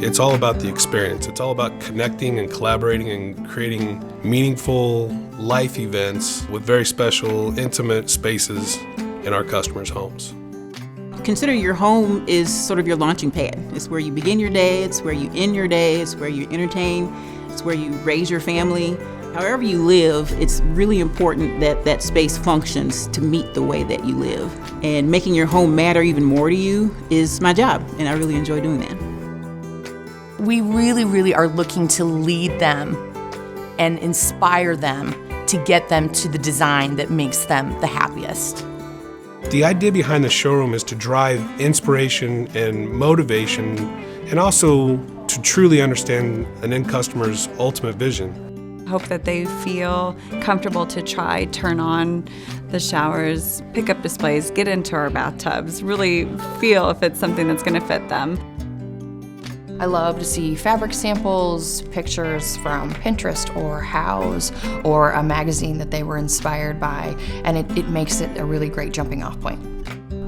It's all about the experience. It's all about connecting and collaborating and creating meaningful life events with very special, intimate spaces in our customers' homes. Consider your home is sort of your launching pad. It's where you begin your day, it's where you end your day, it's where you entertain, it's where you raise your family. However you live, it's really important that that space functions to meet the way that you live. And making your home matter even more to you is my job, and I really enjoy doing that. We really are looking to lead them and inspire them to get them to the design that makes them the happiest. The idea behind the showroom is to drive inspiration and motivation, and also to truly understand an end customer's ultimate vision. Hope that they feel comfortable to try, turn on the showers, pick up displays, get into our bathtubs, really feel if it's something that's going to fit them. I love to see fabric samples, pictures from Pinterest or House or a magazine that they were inspired by, and it makes it a really great jumping off point.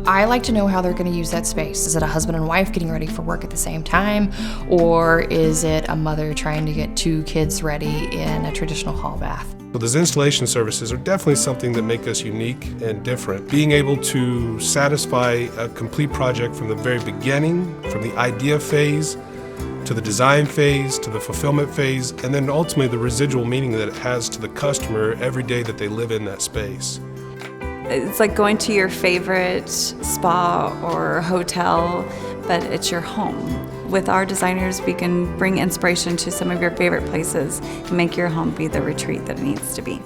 I like to know how they're going to use that space. Is it a husband and wife getting ready for work at the same time, or is it a mother trying to get two kids ready in a traditional hall bath? So those installation services are definitely something that make us unique and different. Being able to satisfy a complete project from the very beginning, from the idea phase, to the design phase, to the fulfillment phase, and then ultimately the residual meaning that it has to the customer every day that they live in that space. It's like going to your favorite spa or hotel, but it's your home. With our designers, we can bring inspiration to some of your favorite places and make your home be the retreat that it needs to be.